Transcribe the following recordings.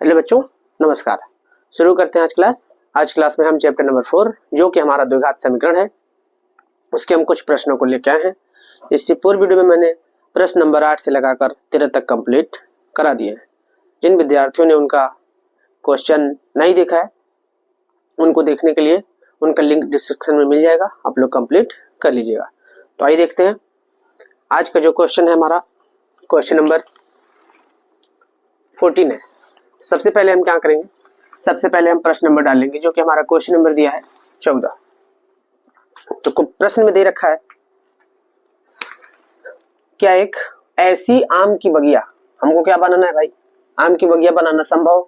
Hello बच्चों, नमस्कार। शुरू करते हैं आज क्लास में हम चैप्टर नंबर 4 जो कि हमारा द्विघात समीकरण है उसके हम कुछ प्रश्नों को लेकर आए हैं। इससे पूर्व वीडियो में मैंने प्रश्न नंबर 8 से लगाकर 13 तक कंप्लीट करा दिए हैं। जिन विद्यार्थियों ने उनका क्वेश्चन नहीं देखा है उनको देखने के लिए उनका लिंक डिस्क्रिप्शन में मिल जाएगा, आप लोग कंप्लीट कर लीजिएगा। तो आइए देखते हैं आज का जो क्वेश्चन है, हमारा क्वेश्चन नंबर 14 है। सबसे पहले हम क्या करेंगे, सबसे पहले हम प्रश्न नंबर डालेंगे जो कि हमारा क्वेश्चन नंबर दिया है 14। तो प्रश्न में दे रखा है, क्या एक ऐसी आम की बगिया, हमको क्या बनाना है भाई, आम की बगिया बनाना संभव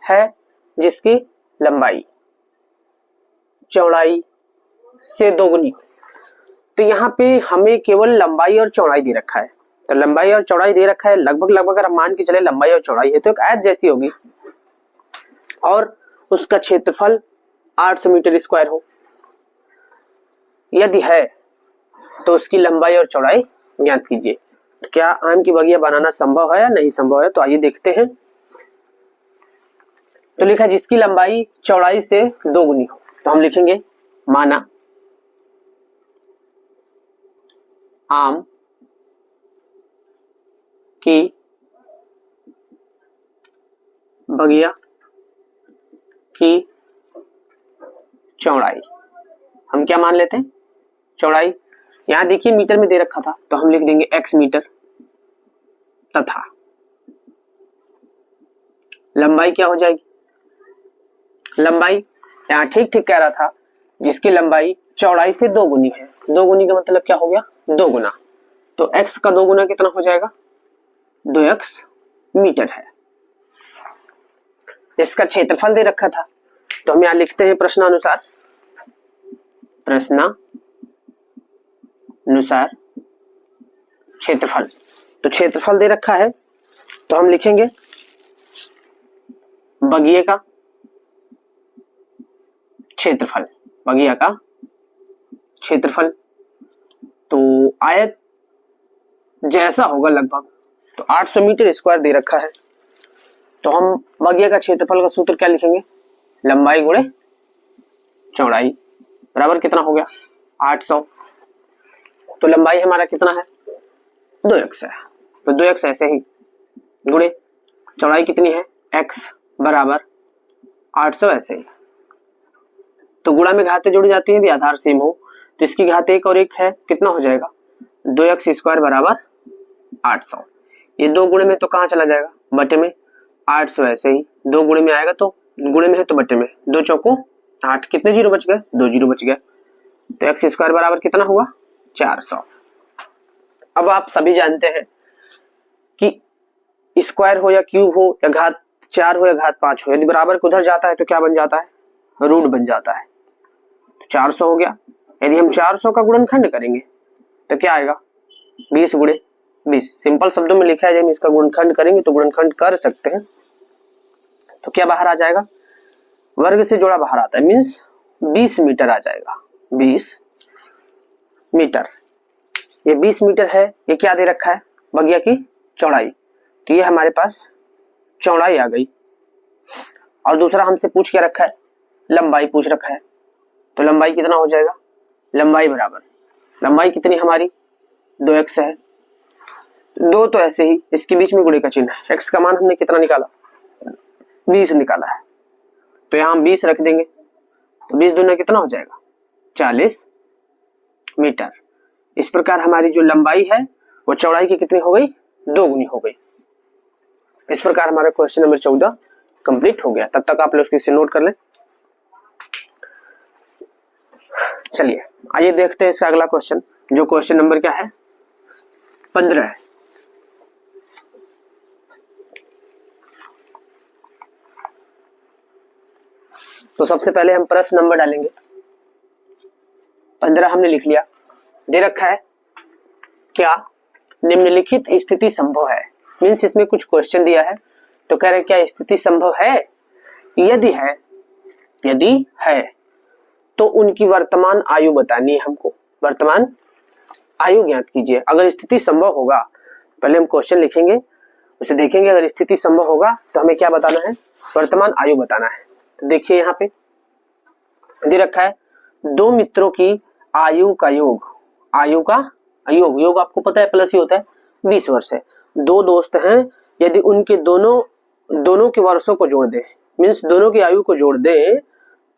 है जिसकी लंबाई चौड़ाई से दोगुनी हो। तो यहाँ पे हमें केवल लंबाई और चौड़ाई दे रखा है, तो लंबाई और चौड़ाई दे रखा है लगभग अगर हम मान के चले लंबाई और चौड़ाई है तो एक आयत जैसी होगी और उसका क्षेत्रफल 800 मीटर स्क्वायर हो। यदि है तो उसकी लंबाई और चौड़ाई ज्ञात कीजिए। तो क्या आम की बगिया बनाना संभव है या नहीं संभव है, तो आइए देखते हैं। तो लिखा जिसकी लंबाई चौड़ाई से दोगुनी हो, तो हम लिखेंगे माना आम की बगिया की चौड़ाई, हम क्या मान लेते हैं चौड़ाई। यहां देखिए मीटर में दे रखा था तो हम लिख देंगे x मीटर, तथा लंबाई क्या हो जाएगी, लंबाई यहां ठीक कह रहा था जिसकी लंबाई चौड़ाई से दोगुनी है। दोगुनी का मतलब क्या हो गया, दो गुना। तो x का दो गुना कितना हो जाएगा, 2x मीटर है। इसका क्षेत्रफल दे रखा था तो हम यहां लिखते हैं प्रश्नानुसार क्षेत्रफल। तो क्षेत्रफल दे रखा है तो हम लिखेंगे बगिये का क्षेत्रफल, बगिया का क्षेत्रफल। तो आयत जैसा होगा लगभग, तो 800 मीटर स्क्वायर दे रखा है तो हम बगिया का क्षेत्रफल का सूत्र क्या लिखेंगे, लंबाई गुणे चौड़ाई बराबर कितना हो गया 800। तो लंबाई हमारा कितना है 2x है, तो 2x ऐसे ही गुणे चौड़ाई कितनी है x बराबर 800 ऐसे ही। तो गुणा में घातें जुड़ जाती हैं यदि आधार सेम हो, तो इसकी घात 1 और 1 है, कितना हो जाएगा 2x स्क्वायर बराबर 800। ये दो गुणे में तो कहाँ चला जाएगा बटे में, 800 ऐसे ही दो गुणे में आएगा तो गुणे में है तो बटे में, 2 चौको 8, कितने जीरो बच गए, 2 जीरो बच गए। तो x स्क्वायर बराबर कितना हुआ 400। अब आप सभी जानते हैं कि स्क्वायर हो या क्यूब हो या घात 4 हो या घात 5 हो, यदि बराबर के उधर जाता है तो क्या बन जाता है, रूट बन जाता है। तो 400 हो गया। यदि हम 400 का गुणनखंड करेंगे तो क्या आएगा 20 गुणे 20। सिंपल शब्दों में लिखा है जब इसका गुणनखंड करेंगे तो गुणनखंड कर सकते हैं, तो क्या बाहर आ जाएगा, वर्ग से जोड़ा बाहर आता है, मीन्स 20 मीटर आ जाएगा, 20 मीटर। ये 20 मीटर है, ये क्या दे रखा है बगिया की चौड़ाई, तो ये हमारे पास चौड़ाई आ गई। और दूसरा हमसे पूछ क्या रखा है, लंबाई पूछ रखा है, तो लंबाई कितना हो जाएगा, लंबाई बराबर लंबाई कितनी हमारी 2x है, दो तो ऐसे ही इसके बीच में गुणे का चिन्ह है, x का मान हमने कितना निकाला 20 निकाला है, तो यहां हम 20 रख देंगे, तो 20 दूना कितना हो जाएगा 40 मीटर। इस प्रकार हमारी जो लंबाई है वो चौड़ाई की कितनी हो गई, दोगुनी हो गई। इस प्रकार हमारा क्वेश्चन नंबर 14 कंप्लीट हो गया। तब तक आप लोग इसे नोट कर लें। चलिए आइए देखते हैं इसका अगला क्वेश्चन, जो क्वेश्चन नंबर क्या है 15 है। तो सबसे पहले हम प्रश्न नंबर डालेंगे 15 हमने लिख लिया। दे रखा है क्या निम्नलिखित स्थिति संभव है, मीन्स इसमें कुछ क्वेश्चन दिया है तो कह रहे क्या स्थिति संभव है, यदि है तो उनकी वर्तमान आयु बतानी है हमको, वर्तमान आयु ज्ञात कीजिए। अगर स्थिति संभव होगा, पहले हम क्वेश्चन लिखेंगे उसे देखेंगे, अगर स्थिति संभव होगा तो हमें क्या बताना है, वर्तमान आयु बताना है। तो देखिए यहाँ पे दे रखा है दो मित्रों की आयु का योग, आयु का योग, योग आपको पता है प्लस ही होता है, 20 वर्ष है। दो दोस्त हैं, यदि उनके दोनों के वर्षों को जोड़ दे, मीन्स दोनों की आयु को जोड़ दे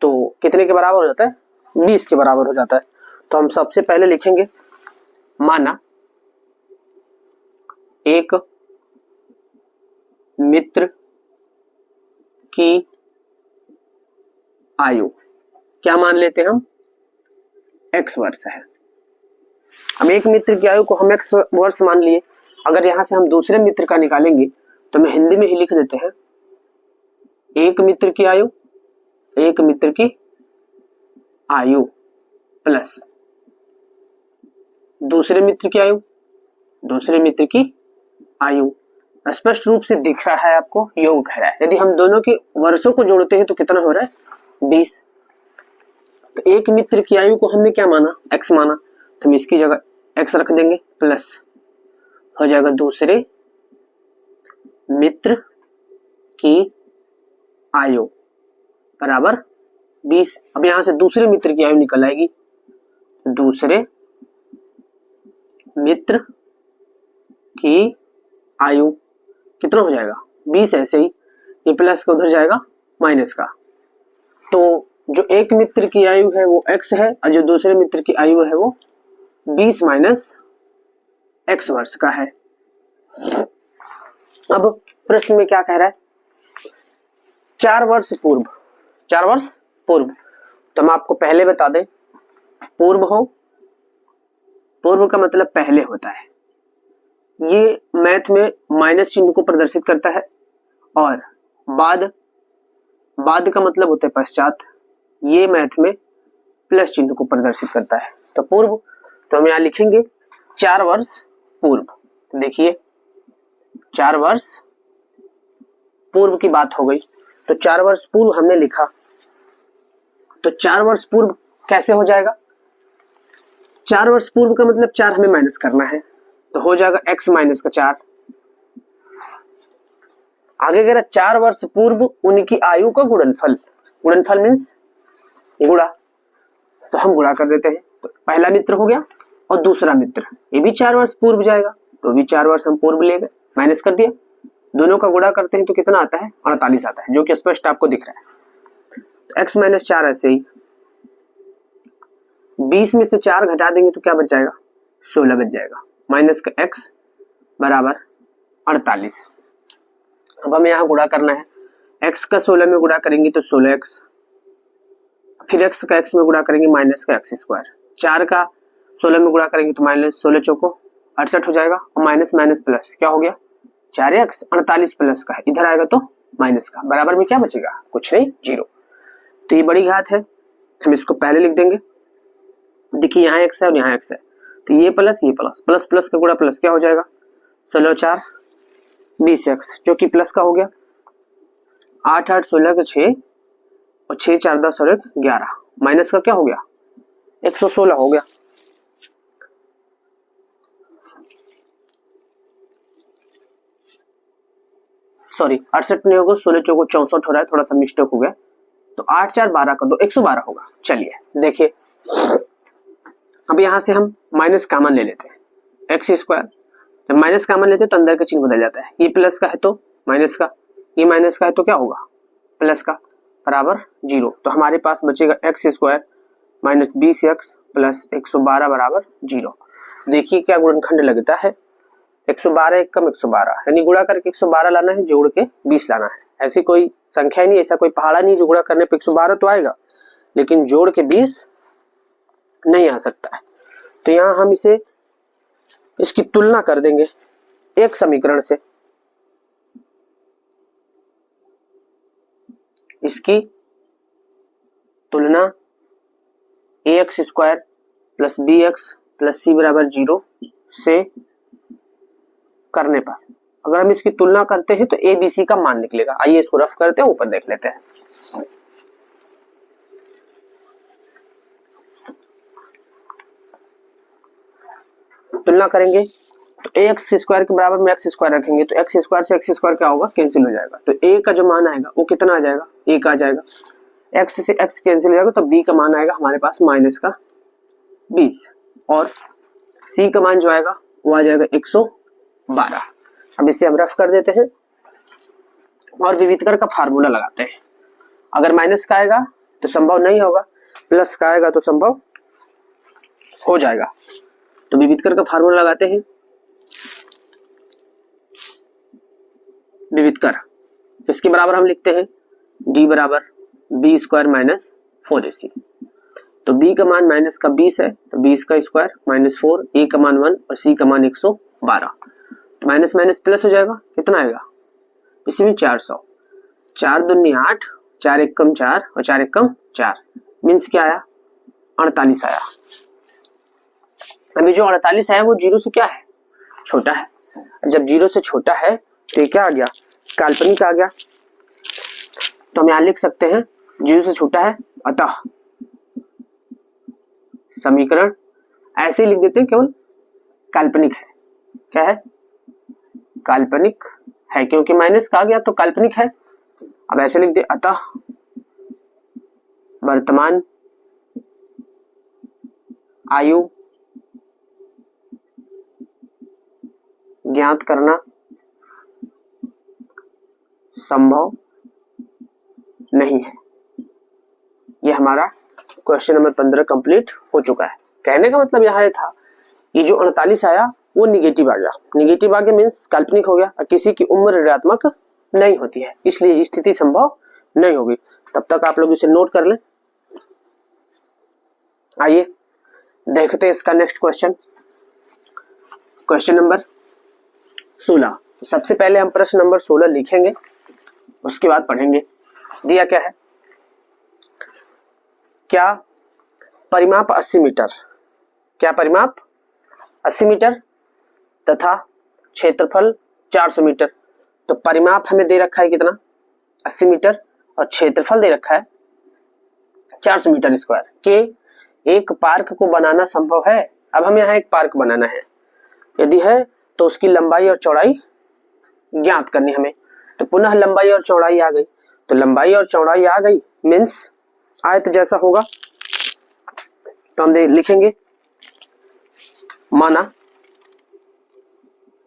तो कितने के बराबर हो जाता है, 20 के बराबर हो जाता है। तो हम सबसे पहले लिखेंगे माना एक मित्र की आयु, क्या मान लेते हैं हम, x वर्ष है। अब एक मित्र की आयु को हम x वर्ष मान लिए, अगर यहां से हम दूसरे मित्र का निकालेंगे तो मैं हिंदी में ही लिख देते हैं एक मित्र की आयु, एक मित्र की आयु प्लस दूसरे मित्र की आयु, दूसरे मित्र की आयु। स्पष्ट रूप से दिख रहा है आपको, योग कह रहा है। यदि हम दोनों के वर्षों को जोड़ते हैं तो कितना हो रहा है, 20। तो एक मित्र की आयु को हमने क्या माना, x माना, तो हम इसकी जगह x रख देंगे, प्लस हो जाएगा दूसरे मित्र की आयु बराबर 20। अब यहां से दूसरे मित्र की आयु निकल आएगी, दूसरे मित्र की आयु कितना हो जाएगा, 20। ऐसे ही ये प्लस का उधर जाएगा माइनस का, तो जो एक मित्र की आयु है वो x है और जो दूसरे मित्र की आयु है वो 20 माइनस x वर्ष का है। अब प्रश्न में क्या कह रहा है, 4 वर्ष पूर्व, 4 वर्ष पूर्व, तो हम आपको पहले बता दें, पूर्व हो, पूर्व का मतलब पहले होता है, ये मैथ में माइनस चिन्ह को प्रदर्शित करता है, और बाद, बाद का मतलब होता है पश्चात, ये मैथ में प्लस चिन्ह को प्रदर्शित करता है। तो पूर्व, तो हम यहां लिखेंगे 4 वर्ष पूर्व। तो देखिए 4 वर्ष पूर्व की बात हो गई, तो 4 वर्ष पूर्व हमने लिखा, तो 4 वर्ष पूर्व कैसे हो जाएगा, 4 वर्ष पूर्व का मतलब 4 हमें माइनस करना है, तो हो जाएगा x माइनस का 4। आगे कह रहा 4 वर्ष पूर्व उनकी आयु का गुणनफल, गुणनफल मीन्स गुणा, तो हम गुणा कर देते हैं। तो पहला मित्र हो गया और दूसरा मित्र, ये भी 4 वर्ष पूर्व जाएगा, तो भी 4 वर्ष हम पूर्व ले गए, माइनस कर दिया, दोनों का गुणा करते हैं तो कितना आता है, 48 आता है, जो कि स्पष्ट आपको दिख रहा है। तो x माइनस 4 ऐसे ही, 20 में से 4 घटा देंगे तो क्या बच जाएगा, 16 बच जाएगा, माइनस का x बराबर 48। अब हमें यहाँ गुणा करना है, x का 16 में गुणा करेंगे तो 16x, फिर x का x में गुणा करेंगे माइनस का x स्क्वायर, 4 का 16 में गुणा करेंगे तो माइनस 16 चौको 68 हो जाएगा, और माइनस माइनस प्लस क्या हो गया, 4x 48 प्लस का है, इधर आएगा तो माइनस का, बराबर में क्या बचेगा, कुछ नहीं, 0। तो ये बड़ी घात है, हम इसको पहले लिख देंगे। देखिए यहाँ x है और यहाँ x है, तो ये प्लस प्लस प्लस का गुणा प्लस क्या हो जाएगा, 16 4 20x, जो कि प्लस का हो गया, 8 8 16 के 6 और 6 4 10 और 1 11, माइनस का क्या हो गया, 116 हो गया। सॉरी 68 नहीं होगा, 16 चौको 64 हो रहा है, थोड़ा सा मिस्टेक हो गया, तो 8 4 12 का 2 112 होगा। चलिए देखिए, अब यहां से हम माइनस कॉमन ले लेते हैं, एक्स स्क्वायर, जब माइनस कॉमन लेते हैं तो अंदर का चिन्ह बदल जाता है, ये प्लस का है तो माइनस का, ये माइनस का है तो क्या होगा, प्लस का, बराबर 0। तो हमारे पास बचेगा x square minus 20x plus 112 बराबर 0। देखिए क्या गुणनखंड लगता है, 112 एक कम 112, यानी गुणा करके 112 लाना है, जोड़ के 20 लाना है। ऐसी कोई संख्या ही नहीं, ऐसा कोई पहाड़ा नहीं जो गुणा करने पे 112 तो आएगा, लेकिन जोड़ के 20 नहीं आ सकता है। तो यहां हम इसे, इसकी तुलना कर देंगे एक समीकरण से, इसकी तुलना ax square plus bx plus c बराबर 0 से करने पर, अगर हम इसकी तुलना करते हैं तो a b c का मान निकलेगा। आइए इसको रफ करते हैं, ऊपर देख लेते हैं। तुलना करेंगे तो एक्स स्क्वायर के बराबर में एक्स स्क्वायर रखेंगे तो एक्स स्क्वायर से एक्स स्क्वायर क्या होगा, कैंसिल हो जाएगा। तो ए का जो मान आएगा वो कितना आ जाएगा, एक आ जाएगा। एक्स से एक्स कैंसिल हो जाएगा तो बी का मान आएगा हमारे पास माइनस का 20 और सी का मान जो आएगा वो आ जाएगा 112। अब इसे हम रफ कर देते हैं और विविधकर का फार्मूला लगाते हैं। अगर माइनस का आएगा तो संभव नहीं होगा, प्लस का आएगा तो संभव हो जाएगा। तो विविधकर का फार्मूला लगाते हैं। विविधकर इसके बराबर हम लिखते हैं d बराबर बी स्क्वायर माइनस 4ac। तो b का मान माइनस का 20 है तो 20 का स्क्वायर माइनस 4, a का मान 1 और c का मान 112। तो माइनस माइनस प्लस हो जाएगा, कितना आएगा इसी में 400। 4 दूनी 8, 4 एक कम 4 और 4 एक कम 4, मीन्स क्या आया 48 आया। अभी जो 48 आया वो जीरो से क्या है, छोटा है। जब जीरो से छोटा है तो ये क्या आ गया, काल्पनिक आ गया। तो हम यहां लिख सकते हैं जीरो से छोटा है अतः समीकरण ऐसे ही लिख देते हैं, केवल काल्पनिक है। क्या है, काल्पनिक है, क्योंकि माइनस का आ गया तो काल्पनिक है। अब ऐसे लिख दे अतः वर्तमान आयु ज्ञात करना संभव नहीं है। यह हमारा क्वेश्चन नंबर 15 कंप्लीट हो चुका है। कहने का मतलब यहाँ था ये जो 48 आया वो निगेटिव आ गया। निगेटिव आ गया मीन्स काल्पनिक हो गया और किसी की उम्र ऋणात्मक नहीं होती है, इसलिए स्थिति संभव नहीं होगी। तब तक आप लोग इसे नोट कर लें। आइए देखते हैं इसका नेक्स्ट क्वेश्चन, क्वेश्चन नंबर 16। सबसे पहले हम प्रश्न नंबर 16 लिखेंगे, उसके बाद पढ़ेंगे। दिया क्या है, क्या परिमाप 80 मीटर, क्या परिमाप 80 मीटर तथा क्षेत्रफल 400 मीटर। तो परिमाप हमें दे रखा है कितना 80 मीटर और क्षेत्रफल दे रखा है 400 मीटर स्क्वायर के एक पार्क को बनाना संभव है। अब हम यहाँ एक पार्क बनाना है, यदि है तो उसकी लंबाई और चौड़ाई ज्ञात करनी हमें। तो पुनः लंबाई और चौड़ाई आ गई, तो लंबाई और चौड़ाई आ गई मीन्स आयत जैसा होगा। तो हम लिखेंगे माना,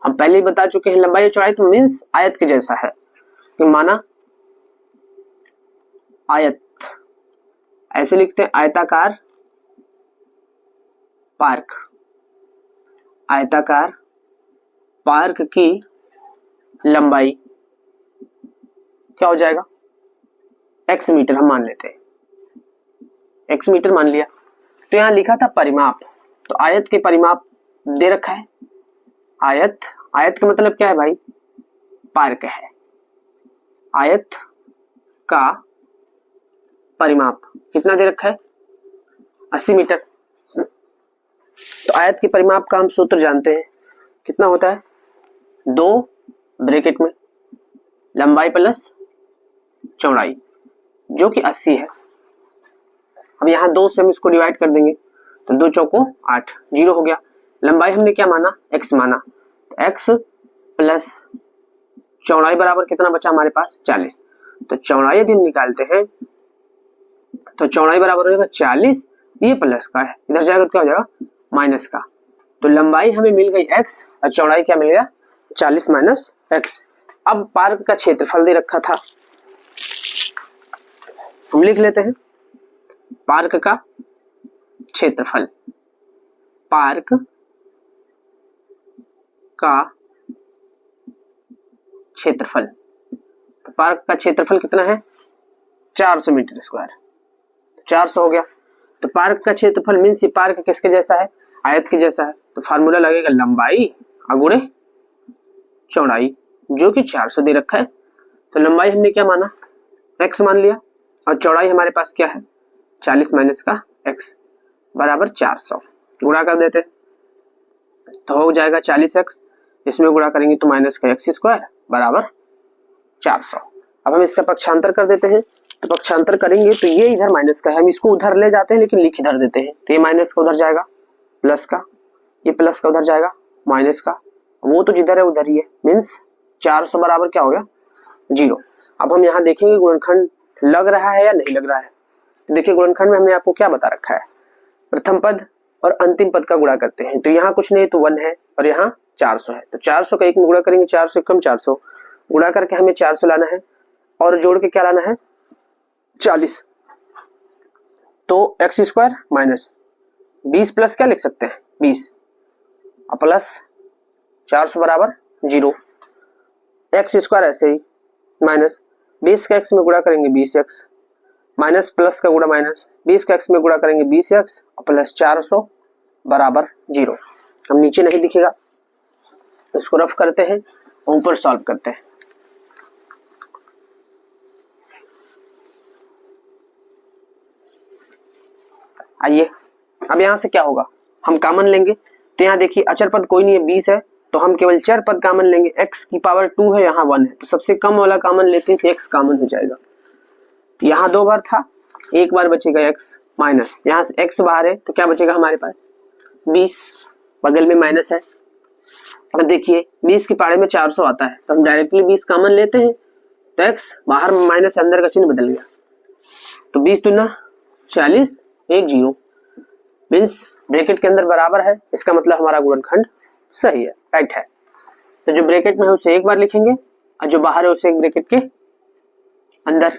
हम पहले ही बता चुके हैं लंबाई और चौड़ाई तो मीन्स आयत के जैसा है। तो माना आयत, ऐसे लिखते हैं आयताकार पार्क, आयताकार पार्क की लंबाई क्या हो जाएगा x मीटर, हम मान लेते हैं x मीटर मान लिया। तो यहां लिखा था परिमाप, तो आयत के परिमाप दे रखा है। आयत, आयत का मतलब क्या है भाई, पार्क है। आयत का परिमाप कितना दे रखा है 80 मीटर। तो आयत के परिमाप का हम सूत्र जानते हैं, कितना होता है 2 ब्रैकेट में लंबाई प्लस चौड़ाई जो कि 80 है। अब यहाँ 2 से हम इसको डिवाइड कर देंगे तो 2 चौको 8, 0 हो गया। लंबाई हमने क्या माना x माना, तो x प्लस चौड़ाई बराबर कितना बचा हमारे पास 40। तो चौड़ाई यदि हम निकालते हैं तो चौड़ाई बराबर हो जाएगा 40, ये प्लस का है इधर जाएगा तो क्या हो जाएगा माइनस का। तो लंबाई हमें मिल गई x और चौड़ाई क्या मिल गया 40 माइनस x। अब पार्क का क्षेत्रफल दे रखा था, हम लिख लेते हैं पार्क का क्षेत्रफल, पार्क का क्षेत्रफल। तो पार्क का क्षेत्रफल कितना है 400 मीटर स्क्वायर, 400 हो गया। तो पार्क का क्षेत्रफल मीन्स ये पार्क किसके जैसा है, आयत के जैसा है। तो फार्मूला लगेगा लंबाई अगुणे चौड़ाई जो कि 400 दे रखा है। तो लंबाई हमने क्या माना x मान लिया और चौड़ाई हमारे पास क्या है 40 माइनस का x बराबर 400। गुणा कर देते तो हो जाएगा 40x, इसमें गुणा करेंगे तो माइनस का x स्क्वायर बराबर 400। अब हम इसका पक्षांतर कर देते हैं, तो पक्षांतर करेंगे तो ये इधर माइनस का है, हम इसको उधर ले जाते हैं लेकिन लिख इधर देते हैं। तो ये माइनस का उधर जाएगा प्लस का, ये प्लस का उधर जाएगा माइनस का, वो तो जिधर है उधर ही है, मीन्स 400 बराबर क्या हो गया 0। अब हम यहाँ देखेंगे गुणनखंड लग रहा है या नहीं लग रहा है। देखिए गुणनखंड में हमने आपको क्या बता रखा है, प्रथम पद और अंतिम पद का गुणा करते हैं। तो यहाँ कुछ नहीं तो 1 है और यहाँ 400 है, तो 400 का 1 में गुणा करेंगे, 400 कम 400 गुणा करके हमें 400 लाना है और जोड़ के क्या लाना है 40। तो एक्स स्क्वायर माइनस 20 प्लस क्या लिख सकते हैं 20 और प्लस 400 बराबर 0। एक्स स्क्वायर ऐसे ही माइनस 20 का एक्स में गुणा करेंगे 20x माइनस प्लस का गुणा माइनस 20 का एक्स में गुणा करेंगे 20x और प्लस 400 बराबर 0। हम नीचे नहीं दिखेगा, इसको रफ करते हैं और ऊपर सॉल्व करते हैं। आइए अब यहां से क्या होगा, हम कॉमन लेंगे। तो यहाँ देखिए अचर पद कोई नहीं है 20 है, तो हम केवल चर पद कॉमन लेंगे। x की पावर 2 है, यहाँ 1 है, तो सबसे कम वाला कॉमन लेते हैं तो x कॉमन हो जाएगा। यहाँ 2 बार था, एक बार बचेगा x माइनस, यहाँ से x बाहर है तो क्या बचेगा हमारे पास 20, बगल में माइनस है। अब देखिए 20 की पारे में 400 आता है, तो हम डायरेक्टली 20 कॉमन लेते हैं तो x बाहर माइनस अंदर का चिन्ह बदल गया, तो 20 दूना 40 1 0 मीन्स ब्रैकेट के अंदर बराबर है, इसका मतलब हमारा गुणनखंड सही है, राइट है। तो जो ब्रैकेट में है उसे एक बार लिखेंगे और जो बाहर है उसे एक ब्रैकेट के अंदर।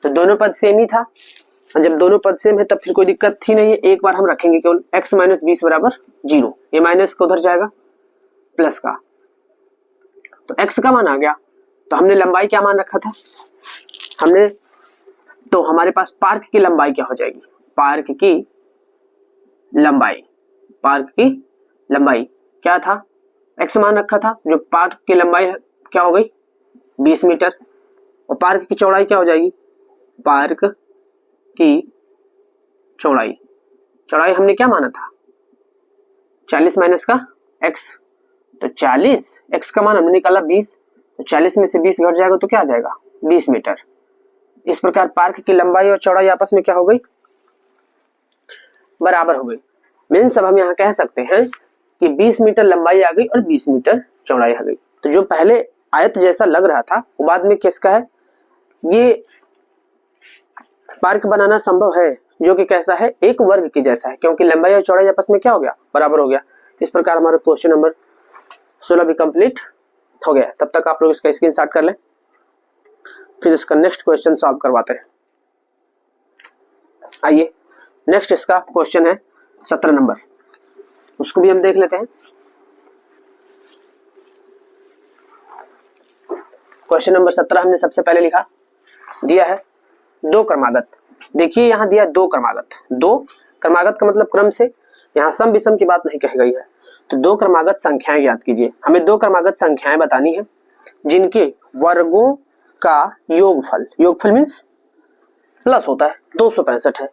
तो दोनों पद सेम ही था, और जब दोनों पद सेम है तब फिर कोई दिक्कत थी नहीं है। एक बार हम रखेंगे केवल x माइनस 20 बराबर 0, ये माइनस का उधर जाएगा प्लस का, तो x का मान आ गया। तो हमने लंबाई क्या मान रखा था हमने, तो हमारे पास पार्क की लंबाई क्या हो जाएगी, पार्क की लंबाई क्या था, x मान रखा था, जो पार्क की लंबाई क्या हो गई 20 मीटर, और पार्क की चौड़ाई क्या हो जाएगी, पार्क की चौड़ाई हमने क्या माना था 40 माइनस का x, तो 40 x का मान हमने निकाला 20, तो 40 में से 20 घट जाएगा तो क्या आ जाएगा 20 मीटर। इस प्रकार पार्क की लंबाई और चौड़ाई आपस में क्या हो गई बराबर हो गई। मीन्स अब हम यहाँ कह सकते हैं कि 20 मीटर लंबाई आ गई और 20 मीटर चौड़ाई आ गई। तो जो पहले आयत जैसा लग रहा था वो बाद में किसका है, ये पार्क बनाना संभव है जो कि कैसा है एक वर्ग के जैसा है, क्योंकि लंबाई और चौड़ाई आपस में क्या हो गया बराबर हो गया। इस प्रकार हमारा क्वेश्चन नंबर 16 भी कंप्लीट हो गया। तब तक आप लोग इसका स्क्रीनशॉट कर लें, फिर इसका नेक्स्ट क्वेश्चन सॉल्व करवाते हैं। आइए नेक्स्ट इसका क्वेश्चन है 17 नंबर, उसको भी हम देख लेते हैं। क्वेश्चन नंबर 17 हमने सबसे पहले लिखा, दिया है दो क्रमागत। देखिए यहाँ दिया दो क्रमागत, दो क्रमागत का मतलब क्रम से, यहाँ सम विषम की बात नहीं कही गई है। तो दो क्रमागत संख्याएं याद कीजिए, हमें दो क्रमागत संख्याएं बतानी है जिनके वर्गों का योगफल मीन्स प्लस होता है, 265 है।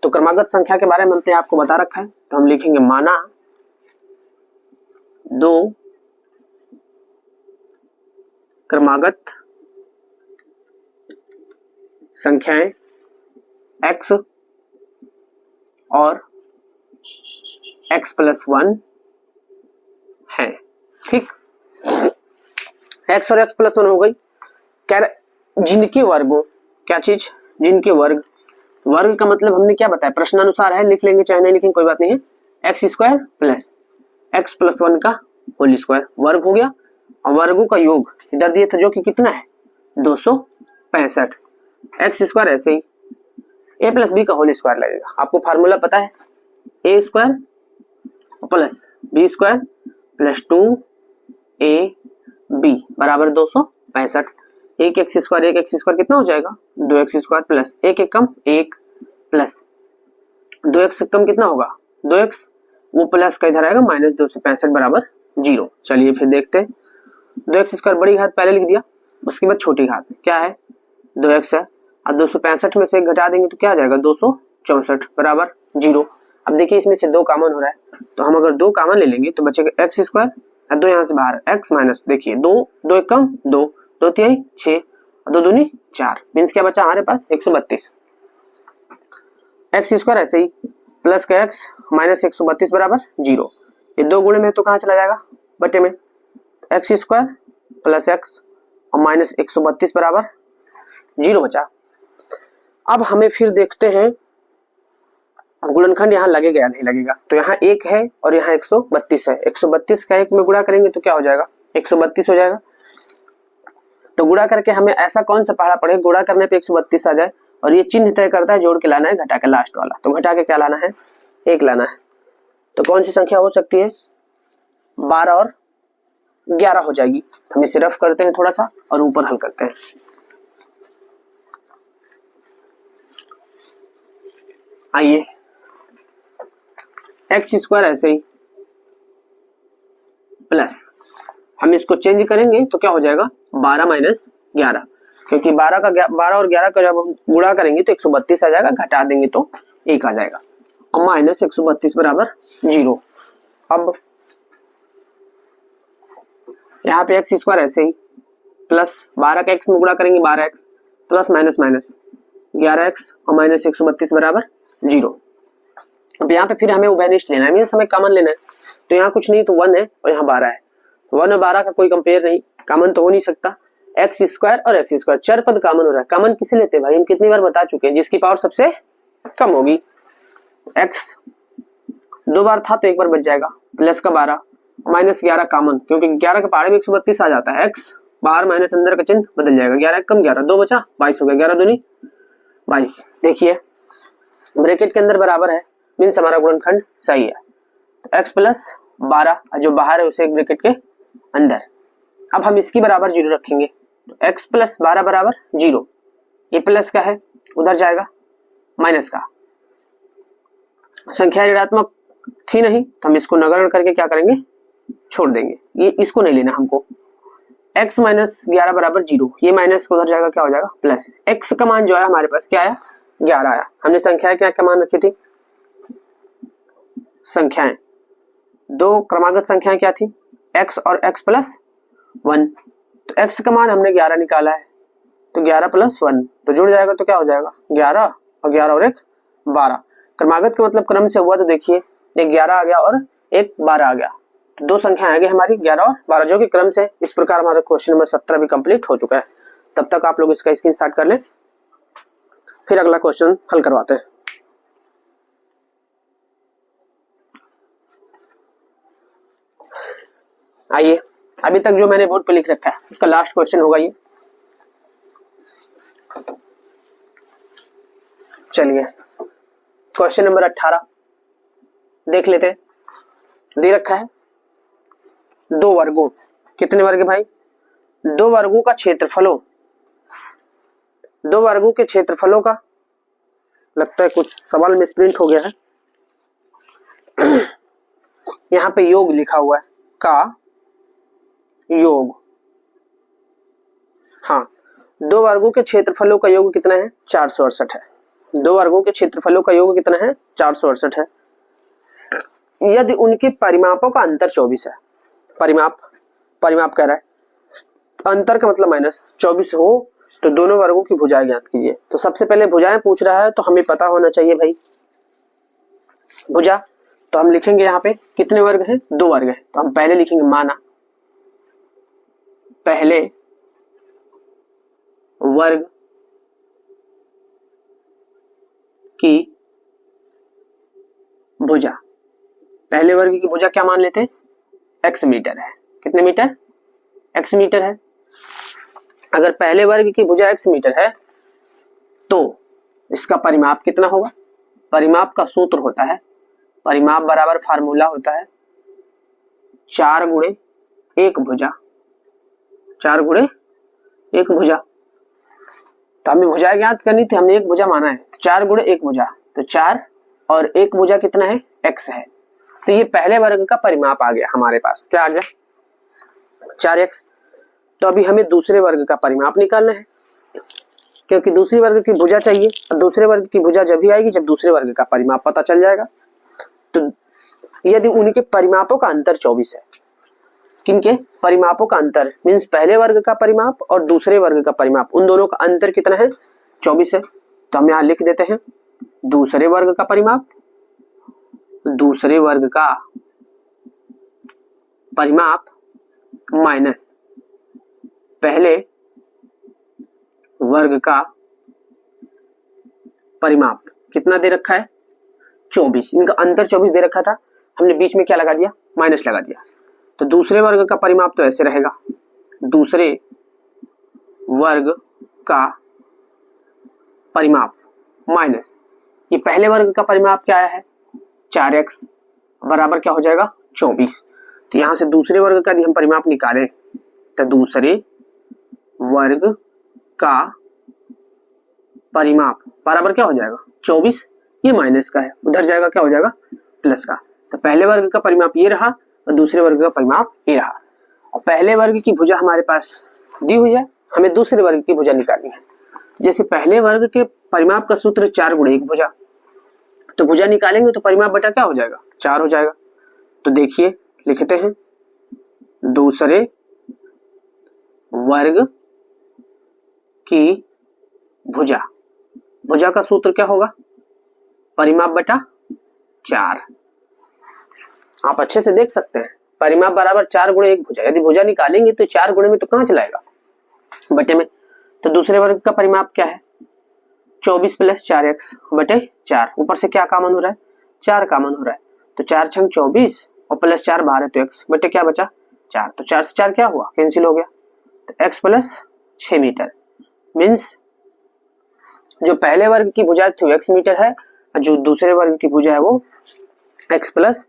तो क्रमागत संख्या के बारे में हमने आपको बता रखा है, तो हम लिखेंगे माना दो क्रमागत संख्याएं x और x प्लस 1 है। ठीक, x और x प्लस 1 हो गई। कह जिनके वर्गों, क्या चीज, जिनके वर्ग का मतलब हमने क्या बताया, प्रश्नानुसार है, लिख लेंगे चाहे नहीं लिखेंगे कोई बात नहीं है। X square plus x plus 1 का होल स्क्वायर वर्ग हो गया, और वर्गों का योग इधर दिए थे जो कि कितना है 265। एक्स स्क्वायर ऐसे ही a प्लस बी का होल स्क्वायर लगेगा, आपको फार्मूला पता है, a square plus B square plus 2ab बराबर 265। एक एक्स स्क्वायर कितना हो जाएगा 2x स्क्वायर प्लस एक कम 1 प्लस 2x से कम कितना होगा 2x, वो प्लस का इधर आएगा माइनस 265 बराबर 0। चलिए फिर देखते हैं, 2x स्क्वायर बड़ी घात पहले लिख दिया, उसके बाद छोटी घात क्या है 2x है, और 265 में से एक घटा देंगे तो क्या आ जाएगा 264 बराबर 0। अब देखिए इसमें से दो कॉमन हो रहा है, तो हम अगर दो कॉमन ले लेंगे तो बचेगा एक्स स्क्वायर और दो यहाँ से बाहर x माइनस, देखिए दो कम 2 3 6 और 2 दूनी 4 मीन्स क्या बचा हमारे पास 132। एक्स स्क्वायर ऐसे ही प्लस का x माइनस 132 बराबर 0। ये दो गुणे में तो कहाँ चला जाएगा बटे में, एक्स स्क्वायर प्लस एक्स और माइनस 132 बराबर 0 बचा। अब हमें फिर देखते हैं गुणनखंड यहाँ लगेगा या नहीं लगेगा। तो यहाँ 1 है और यहाँ 132 है। 132 का 1 में गुणा करेंगे तो क्या हो जाएगा, 132 हो जाएगा। तो गुणा करके हमें ऐसा कौन सा पहाड़ा पड़ेगा, गुणा करने पे 132 आ जाए। और ये चिन्ह तय करता है जोड़ के लाना है घटा के लास्ट वाला। तो घटा के क्या लाना है, 1 लाना है। तो कौन सी संख्या हो सकती है, 12 और 11 हो जाएगी। हम इसे रफ करते हैं थोड़ा सा और ऊपर हल करते हैं। आइए एक्स स्क्वायर ऐसे ही प्लस हम इसको चेंज करेंगे तो क्या हो जाएगा 12 माइनस 11, क्योंकि 12 और 11 का जब हम गुणा करेंगे तो 132 आ जाएगा, घटा देंगे तो 1 आ जाएगा और माइनस 132 बराबर 0। अब यहाँ पे एक्स स्क्वायर ऐसे ही प्लस 12 का एक्स में गुणा करेंगे 12x plus minus minus 11x और माइनस 132 बराबर 0। अब यहाँ पे फिर हमें उभयनिष्ठ लेना है, मीन्स हमें कॉमन लेना है। तो यहाँ कुछ नहीं तो 1 है और यहाँ 12 है। 1 और 12 का कोई कंपेयर नहीं, कॉमन तो हो नहीं सकता। एक्स स्क्वायर और एक्स स्क्वायर चर पद कॉमन हो रहा है। कॉमन किसे लेते हैं भाई, हम कितनी बार बता चुके हैं, जिसकी पावर सबसे कम होगी। एक्स 2 बार था तो 1 बार बच जाएगा, प्लस का 12 माइनस 11 कॉमन, क्योंकि 11 के पहाड़े में 132 आ जाता है। एक्स बाहर माइनस अंदर का चिन्ह बदल जाएगा, 11 कम 11 2 बचा 22 हो गया, 11 दूनी 22। देखिए ब्रैकेट के अंदर बराबर है, मीन्स हमारा गुणनखंड सही है। तो x प्लस 12 जो बाहर है उसे एक ब्रैकेट के अंदर। अब हम इसकी बराबर 0 रखेंगे, तो x प्लस 12 बराबर 0। ये प्लस का है उधर जाएगा माइनस का, संख्या ऋणात्मक थी नहीं तो हम इसको नगण्य करके क्या करेंगे, छोड़ देंगे। ये इसको नहीं लेना हमको। x माइनस 11 बराबर 0, ये माइनस का उधर जाएगा क्या हो जाएगा प्लस। x का मान जो है हमारे पास क्या आया 11 आया। हमने संख्याएं क्या क्या मान रखी थी, संख्याएं 2 क्रमागत संख्याएं क्या थी, x और x प्लस 1। तो x का मान हमने 11 निकाला है, तो 11 प्लस 1 तो जुड़ जाएगा तो क्या हो जाएगा 11 और 11 और 1 12। क्रमागत का मतलब क्रम से हुआ, तो देखिए एक 11 आ गया और एक 12 आ गया, तो 2 संख्या आ गई हमारी 11 और 12 जो कि क्रम से। इस प्रकार हमारा क्वेश्चन नंबर 17 भी कंप्लीट हो चुका है। तब तक आप लोग इसका स्क्रीनशॉट कर लें, फिर अगला क्वेश्चन हल करवाते हैं। आइए अभी तक जो मैंने बोर्ड पे लिख रखा है उसका लास्ट क्वेश्चन होगा ये। चलिए क्वेश्चन नंबर 18 देख लेते हैं। दे रखा है 2 वर्गों, कितने वर्ग भाई, 2 वर्गों का क्षेत्रफलों, 2 वर्गों के क्षेत्रफलों का, लगता है कुछ सवाल में प्रिंट हो गया है, यहाँ पे योग लिखा हुआ है का योग। हाँ 2 वर्गों के क्षेत्रफलों का योग कितना है 468 है। 2 वर्गों के क्षेत्रफलों का योग कितना है 468 है। यदि उनके परिमापों का अंतर 24 है, परिमाप कह रहा है, अंतर का मतलब माइनस 24 हो तो दोनों वर्गों की भुजाएं ज्ञात कीजिए। तो सबसे पहले भुजाएं पूछ रहा है तो हमें पता होना चाहिए भाई भुजा। तो हम लिखेंगे यहाँ पे कितने वर्ग हैं, 2 वर्ग हैं। तो हम पहले लिखेंगे माना पहले वर्ग की भुजा, पहले वर्ग की भुजा क्या मान लेते हैं x मीटर है। कितने मीटर, x मीटर है। अगर पहले वर्ग की भुजा x मीटर है तो इसका परिमाप कितना होगा, परिमाप का सूत्र होता है, परिमाप बराबर फार्मूला होता है 4 गुणे 1 भुजा, 4 गुणे 1 भुजा। तो हमें भुजा ज्ञात करनी थी, हमने 1 भुजा माना है, 4 गुणे 1 भुजा, तो 4 और 1 भुजा कितना है x है। तो ये पहले वर्ग का परिमाप आ गया हमारे पास, क्या आ गया 4x। तो अभी हमें दूसरे वर्ग का परिमाप निकालना है, क्योंकि दूसरी वर्ग की भुजा चाहिए और दूसरे वर्ग की भुजा जब भी आएगी जब दूसरे वर्ग का परिमाप पता चल जाएगा। तो यदि उनके परिमापों का अंतर 24 है, किनके परिमापों का अंतर मीन्स पहले वर्ग का परिमाप और दूसरे वर्ग का परिमाप, उन दोनों का अंतर कितना है 24 है। तो हम यहां लिख देते हैं दूसरे वर्ग का परिमाप, दूसरे वर्ग का परिमाप माइनस पहले वर्ग का परिमाप कितना दे रखा है 24, इनका अंतर 24 दे रखा था, हमने बीच में क्या लगा दिया माइनस लगा दिया। तो दूसरे वर्ग का परिमाप तो ऐसे रहेगा, दूसरे वर्ग का परिमाप माइनस ये पहले वर्ग का परिमाप क्या आया है 4x बराबर क्या हो जाएगा 24। तो यहां से दूसरे वर्ग का यदि हम परिमाप निकालें तो दूसरे वर्ग का परिमाप बराबर क्या हो जाएगा 24, ये माइनस का है, उधर जाएगा क्या हो जाएगा प्लस का। तो पहले वर्ग का परिमाप ये रहा और दूसरे वर्ग का परिमाप ये रहा। और पहले वर्ग की भुजा हमारे पास दी हुई है, हमें दूसरे वर्ग की भुजा निकालनी है। जैसे पहले वर्ग के परिमाप का सूत्र 4 गुणे 1 भुजा, तो भुजा निकालेंगे तो परिमाप बटा क्या हो जाएगा 4 हो जाएगा। तो देखिए लिखते हैं दूसरे वर्ग की भुजा, भुजा का सूत्र क्या होगा परिमाप बटा 4। आप अच्छे से देख सकते हैं परिमाप बराबर 4 गुणे 1 भुजा, यदि भुजा निकालेंगे तो 4 गुणे में तो कहां चलाएगा बटे में। तो दूसरे वर्ग का परिमाप क्या है 24 प्लस 4x बटे 4, ऊपर से क्या कॉमन हो रहा है 4 कॉमन हो रहा है, तो 4 छंग 24 और प्लस 4 बाहर है तो x बटे क्या बचा 4, तो 4 से 4 क्या हुआ कैंसिल हो गया, तो x प्लस 6 मीटर। मीन्स जो पहले वर्ग की भुजा थी वो x मीटर है और जो दूसरे वर्ग की भुजा है वो x प्लस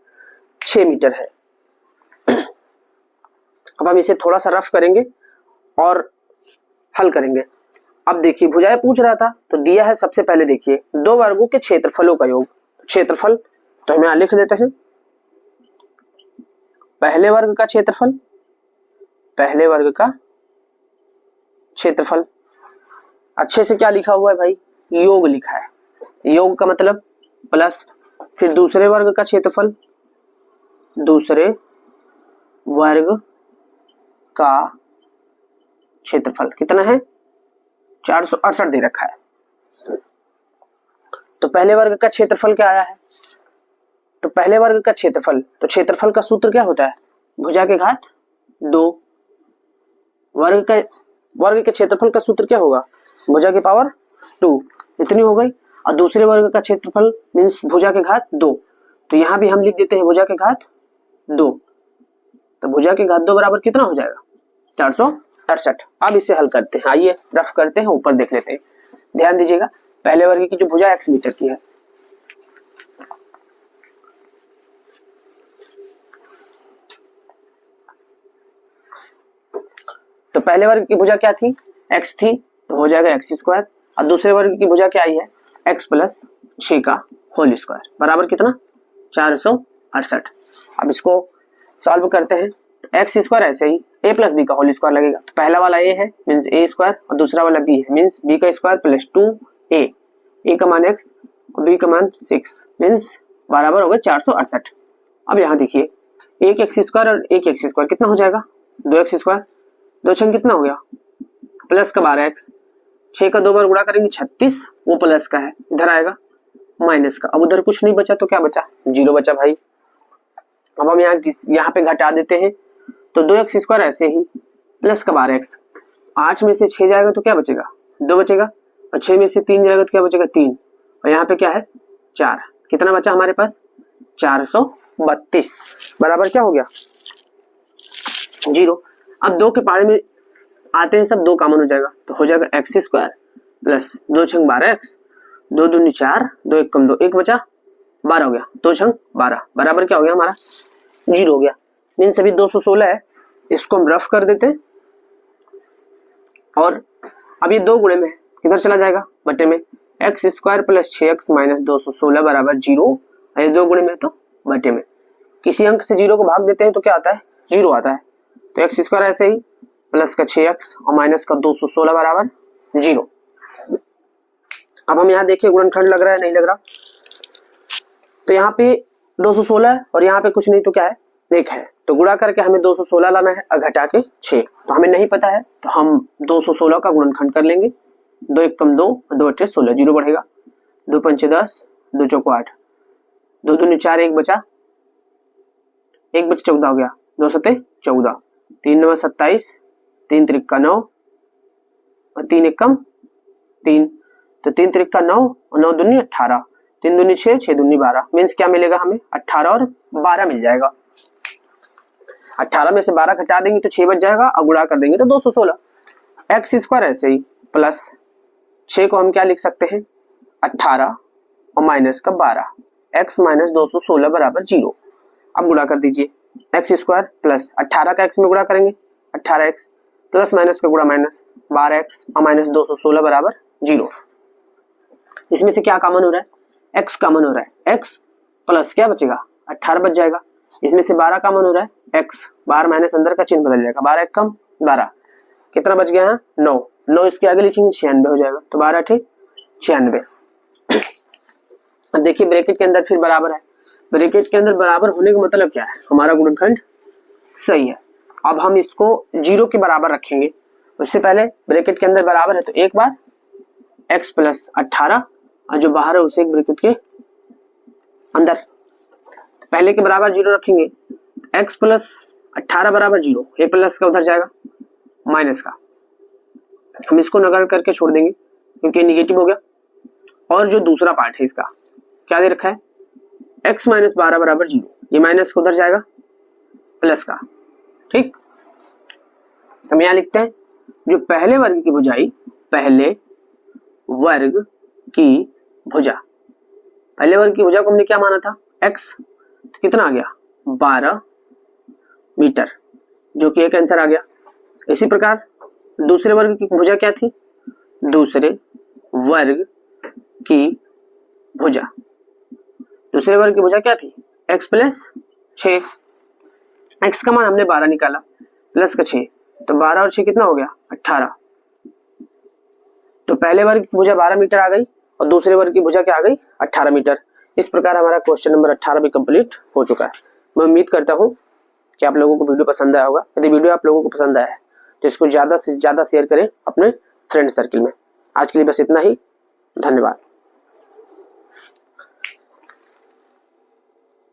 6 मीटर है। अब हम इसे थोड़ा सा रफ करेंगे और हल करेंगे। अब देखिए भुजाएं पूछ रहा था तो दिया है, सबसे पहले देखिए दो वर्गों के क्षेत्रफलों का योग, क्षेत्रफल तो हम यहां लिख देते हैं पहले वर्ग का क्षेत्रफल, पहले वर्ग का क्षेत्रफल। अच्छे से क्या लिखा हुआ है भाई योग लिखा है, योग का मतलब प्लस, फिर दूसरे वर्ग का क्षेत्रफल, दूसरे वर्ग का क्षेत्रफल कितना है 468 दे रखा है। तो पहले वर्ग का क्षेत्रफल क्या आया है, तो पहले वर्ग का क्षेत्रफल, तो क्षेत्रफल का सूत्र क्या होता है भुजा के घात 2, वर्ग के क्षेत्रफल का सूत्र क्या होगा भुजा के पावर 2, इतनी हो गई। और दूसरे वर्ग का क्षेत्रफल मीन्स भुजा के घात 2, तो यहां भी हम लिख देते हैं भुजा के घात 2, तो भुजा के घात 2 बराबर कितना हो जाएगा 468। अब इसे हल करते हैं, आइए रफ करते हैं, ऊपर देख लेते हैं। ध्यान दीजिएगा पहले वर्ग की जो भुजा x मीटर की है, तो पहले वर्ग की भुजा क्या थी x थी, तो हो जाएगा x स्क्वायर, और दूसरे वर्ग की भुजा क्या आई है x प्लस 6 का होल स्क्वायर बराबर कितना 468। अब इसको सॉल्व करते हैं, तो एक्स स्क्वायर ऐसे ही a प्लस बी का होल स्क्वायर लगेगा, तो पहला वाला a है मीन्स a स्क्वायर और दूसरा वाला b है मीन्स b का स्क्वायर प्लस 2a, a का मान x और b का मान 6 मीन्स बराबर होगा 468। अब यहाँ देखिए एक एक्स स्क्वायर और एक एक्स स्क्वायर कितना हो जाएगा 2x स्क्वायर, 2 छंग कितना हो गया प्लस का 12x, 6 का 2 बार गुणा करेंगे 36, वो प्लस का है इधर आएगा माइनस का, अब उधर कुछ नहीं बचा तो क्या बचा 0 बचा भाई। अब हम यहाँ पे घटा देते हैं, तो 2x स्क्वायर ऐसे ही प्लस का 12x, 8 में से 6 जाएगा तो क्या बचेगा 2 बचेगा, और 6 में से 3 जाएगा तो क्या बचेगा 3, और यहाँ पे क्या है 4, कितना बचा हमारे पास 432 बराबर क्या हो गया 0। अब 2 के पहाड़े में आते हैं सब, 2 कॉमन हो जाएगा तो हो जाएगा एक्स स्क्वायर प्लस 2 छंग 12x, 2 दूनी 4, 2 एक कम 2, 1 बचा 12 हो गया, 2 छंग 12 बराबर क्या हो गया हमारा 0 हो गया। मीन सभी 216 है, इसको हम रफ कर देते हैं, और अब ये 2 गुणे में किधर चला जाएगा बटे में, x square plus 6x minus 216 बराबर 0, ये 2 गुणे में तो बटे में, किसी अंक से 0 को भाग देते हैं तो क्या आता है 0 आता है, तो एक्स स्क्वायर ऐसे ही प्लस का 6x और माइनस का 216 बराबर 0। अब हम यहाँ देखिए गुणनखंड लग रहा है नहीं लग रहा, तो यहाँ पे 216 है और यहाँ पे कुछ नहीं तो क्या है 1 है, तो गुणा करके हमें 216 लाना है और घटा के 6, तो हमें नहीं पता है तो हम 216 का गुणनखंड कर लेंगे, 2 एक कम 2, 2 अट्ठे 16, 0 बढ़ेगा, 2 पंचे 10, 2 चौको 8, 2 दूनी 4, 1 बचा 14 हो गया, 2 सत्ते 14, 3 9 27, 3 त्रिक 9 और 3 एकम 3, तो 3 त्रिक 9 और 9 दूनी 18, 3 दूनी 6, 6 दूनी 12, मीन्स क्या मिलेगा हमें 18 और 12 मिल जाएगा। 18 में से 12 घटा देंगे तो 6 बच जाएगा और गुणा कर देंगे तो 216। एक्स स्क्वायर ऐसे ही प्लस 6 को हम क्या लिख सकते हैं 18 और माइनस का 12, x माइनस 216 बराबर 0। अब गुणा कर दीजिए, एक्स स्क्वायर प्लस 18 का x में गुणा करेंगे 18x प्लस माइनस का गुणा माइनस 12x और माइनस 216 बराबर 0। इसमें से क्या कॉमन हो रहा है x कॉमन हो रहा है, x प्लस क्या बचेगा 18 बच जाएगा। इसमें से 12 कॉमन हो रहा है x, बाहर माइनस अंदर का चिन्ह बदल जाएगा, 12 एक कम 12, कितना बच गया है 9, 9 इसके आगे लिखेंगे 96 हो जाएगा, तो 12 × 96। अब देखिए ब्रैकेट के अंदर फिर बराबर है, ब्रैकेट के अंदर बराबर होने का मतलब क्या है, हमारा गुणनखंड सही है। अब हम इसको 0 के बराबर रखेंगे, उससे पहले ब्रैकेट के अंदर बराबर है तो एक बार x प्लस 18 और जो बाहर है उसे एक ब्रैकेट के अंदर, पहले के बराबर 0 रखेंगे, x प्लस 18 बराबर 0, ये प्लस का उधर जाएगा माइनस का, हम इसको नगण्य करके छोड़ देंगे क्योंकि निगेटिव हो गया। और जो दूसरा पार्ट है इसका क्या दे रखा है x माइनस 12 बराबर 0, ये माइनस का उधर जाएगा प्लस का, ठीक। हम यहाँ लिखते हैं जो पहले वर्ग की भुजाई, पहले वर्ग की भुजा, पहले वर्ग की भुजा को हमने क्या माना था x, तो कितना आ गया 12 मीटर, जो कि एक आंसर आ गया। इसी प्रकार दूसरे वर्ग की भुजा क्या थी, दूसरे वर्ग की भुजा, दूसरे वर्ग की भुजा क्या थी x प्लस 6, x का मान हमने 12 निकाला प्लस का 6, तो 12 और 6 कितना हो गया 18, तो पहले वर्ग की भुजा 12 मीटर आ गई और दूसरे वर्ग की भुजा क्या आ गई 18 मीटर। इस प्रकार हमारा क्वेश्चन नंबर 18 भी कंप्लीट हो चुका है। मैं उम्मीद करता हूँ कि आप लोगों को वीडियो पसंद आया होगा। यदि वीडियो आप लोगों को पसंद आया है तो इसको ज़्यादा से ज़्यादा शेयर करें अपने फ्रेंड सर्किल में। आज के लिए बस इतना ही, धन्यवाद।